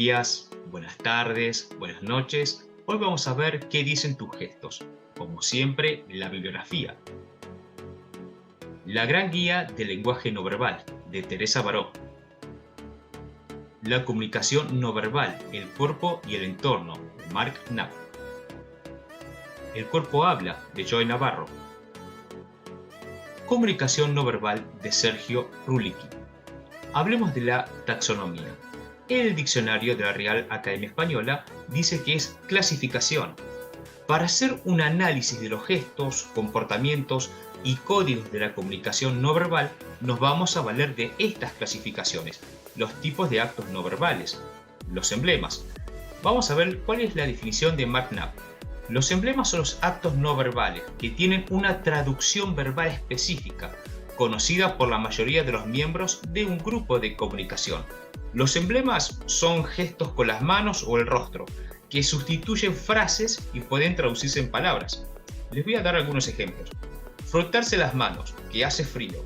días, buenas tardes, buenas noches. Hoy vamos a ver qué dicen tus gestos. Como siempre, la bibliografía. La gran guía del lenguaje no verbal, de Teresa Baró. La comunicación no verbal, el cuerpo y el entorno, de Mark Knapp. El cuerpo habla, de Joy Navarro. Comunicación no verbal, de Sergio Rulicki. Hablemos de la taxonomía. El diccionario de la Real Academia Española dice que es clasificación. Para hacer un análisis de los gestos, comportamientos y códigos de la comunicación no verbal, nos vamos a valer de estas clasificaciones, los tipos de actos no verbales, los emblemas. Vamos a ver cuál es la definición de Mark Knapp. Los emblemas son los actos no verbales que tienen una traducción verbal específica, conocida por la mayoría de los miembros de un grupo de comunicación. Los emblemas son gestos con las manos o el rostro, que sustituyen frases y pueden traducirse en palabras. Les voy a dar algunos ejemplos. Frotarse las manos, que hace frío.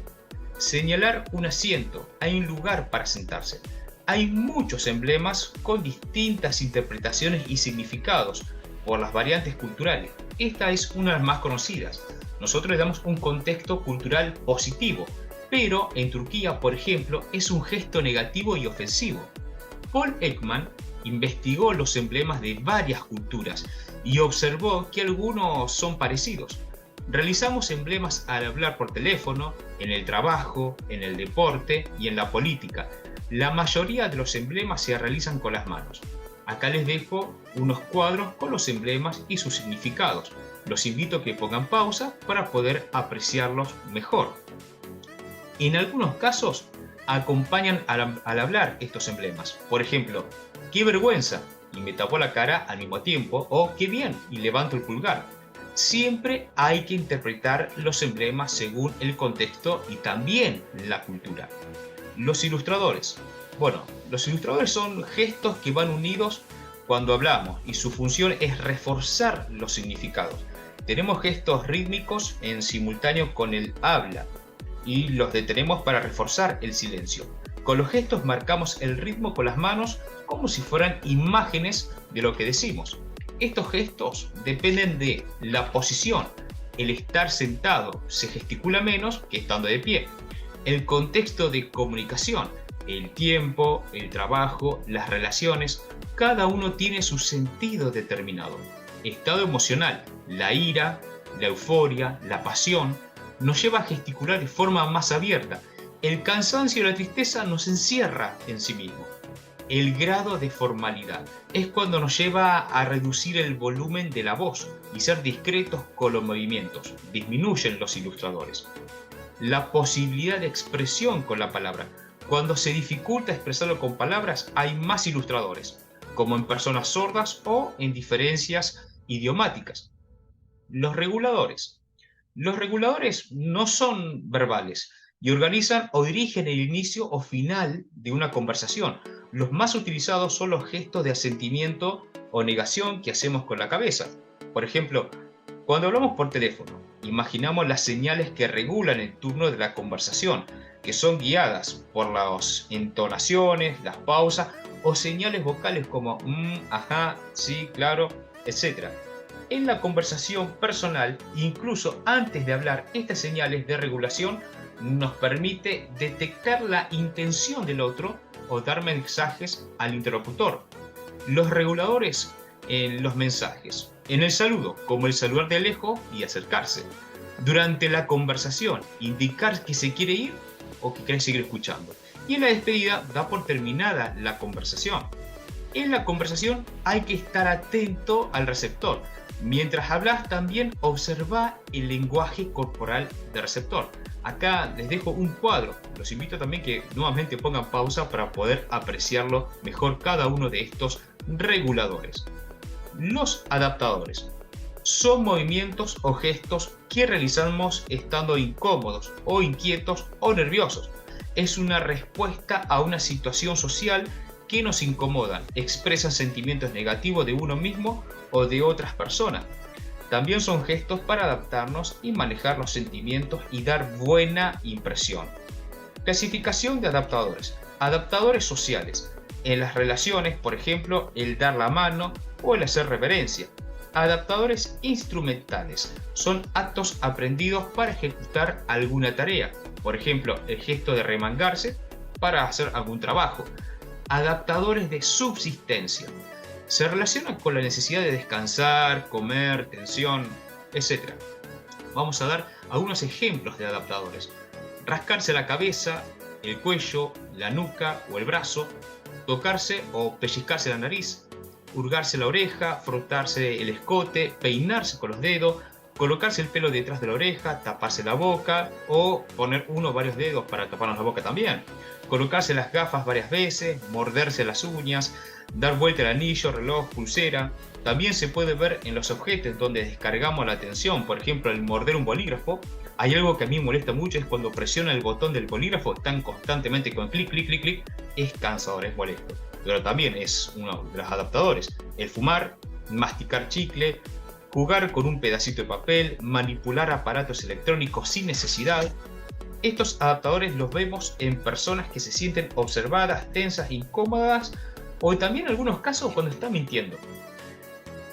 Señalar un asiento, hay un lugar para sentarse. Hay muchos emblemas con distintas interpretaciones y significados por las variantes culturales. Esta es una de las más conocidas. Nosotros le damos un contexto cultural positivo, pero en Turquía, por ejemplo, es un gesto negativo y ofensivo. Paul Ekman investigó los emblemas de varias culturas y observó que algunos son parecidos. Realizamos emblemas al hablar por teléfono, en el trabajo, en el deporte y en la política. La mayoría de los emblemas se realizan con las manos. Acá les dejo unos cuadros con los emblemas y sus significados. Los invito a que pongan pausa para poder apreciarlos mejor. En algunos casos acompañan al hablar estos emblemas. Por ejemplo, ¡qué vergüenza! Y me tapó la cara al mismo tiempo, o ¡qué bien! Y levanto el pulgar. Siempre hay que interpretar los emblemas según el contexto y también la cultura. Los ilustradores. Bueno, los ilustradores son gestos que van unidos cuando hablamos y su función es reforzar los significados. Tenemos gestos rítmicos en simultáneo con el habla y los detenemos para reforzar el silencio. Con los gestos marcamos el ritmo con las manos como si fueran imágenes de lo que decimos. Estos gestos dependen de la posición. El estar sentado se gesticula menos que estando de pie. El contexto de comunicación, el tiempo, el trabajo, las relaciones, cada uno tiene su sentido determinado. Estado emocional, la ira, la euforia, la pasión, nos lleva a gesticular de forma más abierta. El cansancio y la tristeza nos encierra en sí mismo. El grado de formalidad es cuando nos lleva a reducir el volumen de la voz y ser discretos con los movimientos. Disminuyen los ilustradores. La posibilidad de expresión con la palabra. Cuando se dificulta expresarlo con palabras, hay más ilustradores, como en personas sordas o en diferencias idiomáticas. Los reguladores. Los reguladores no son verbales y organizan o dirigen el inicio o final de una conversación. Los más utilizados son los gestos de asentimiento o negación que hacemos con la cabeza. Por ejemplo, cuando hablamos por teléfono, imaginamos las señales que regulan el turno de la conversación, que son guiadas por las entonaciones, las pausas o señales vocales como ajá, sí, claro, etc. En la conversación personal, incluso antes de hablar, estas señales de regulación nos permite detectar la intención del otro o dar mensajes al interlocutor. Los reguladores en los mensajes. En el saludo, como el saludar de lejos y acercarse. Durante la conversación, indicar que se quiere ir o que quiere seguir escuchando. Y en la despedida, da por terminada la conversación. En la conversación hay que estar atento al receptor. Mientras hablas, también observa el lenguaje corporal del receptor. Acá les dejo un cuadro. Los invito también que nuevamente pongan pausa para poder apreciarlo mejor cada uno de estos reguladores. Los adaptadores son movimientos o gestos que realizamos estando incómodos o inquietos o nerviosos. Es una respuesta a una situación social que nos incomoda, expresan sentimientos negativos de uno mismo o de otras personas. También son gestos para adaptarnos y manejar los sentimientos y dar buena impresión. Clasificación de adaptadores. Adaptadores sociales. En las relaciones, por ejemplo, el dar la mano o el hacer reverencia. Adaptadores instrumentales son actos aprendidos para ejecutar alguna tarea. Por ejemplo, el gesto de remangarse para hacer algún trabajo. Adaptadores de subsistencia. Se relacionan con la necesidad de descansar, comer, tensión, etc. Vamos a dar algunos ejemplos de adaptadores. Rascarse la cabeza, el cuello, la nuca o el brazo, tocarse o pellizcarse la nariz, hurgarse la oreja, frotarse el escote, peinarse con los dedos, colocarse el pelo detrás de la oreja, taparse la boca o poner uno o varios dedos para taparnos la boca también. Colocarse las gafas varias veces, morderse las uñas, dar vuelta el anillo, reloj, pulsera. También se puede ver en los objetos donde descargamos la atención, por ejemplo, el morder un bolígrafo. Hay algo que a mí me molesta mucho, es cuando presiona el botón del bolígrafo tan constantemente con clic, clic, clic, clic. Es cansador, es molesto. Pero también es uno de los adaptadores. El fumar, masticar chicle, jugar con un pedacito de papel, manipular aparatos electrónicos sin necesidad. Estos adaptadores los vemos en personas que se sienten observadas, tensas, incómodas o también en algunos casos cuando están mintiendo.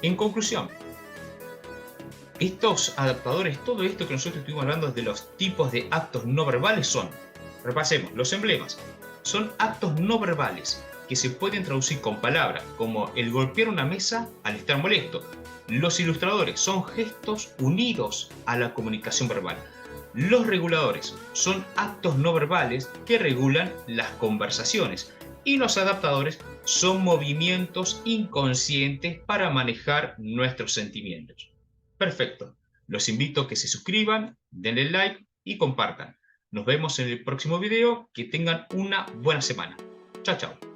En conclusión, estos adaptadores, todo esto que nosotros estuvimos hablando de los tipos de actos no verbales son, repasemos, los emblemas, son actos no verbales que se pueden traducir con palabras, como el golpear una mesa al estar molesto. Los ilustradores son gestos unidos a la comunicación verbal. Los reguladores son actos no verbales que regulan las conversaciones. Y los adaptadores son movimientos inconscientes para manejar nuestros sentimientos. Perfecto. Los invito a que se suscriban, denle like y compartan. Nos vemos en el próximo video. Que tengan una buena semana. Chao, chao.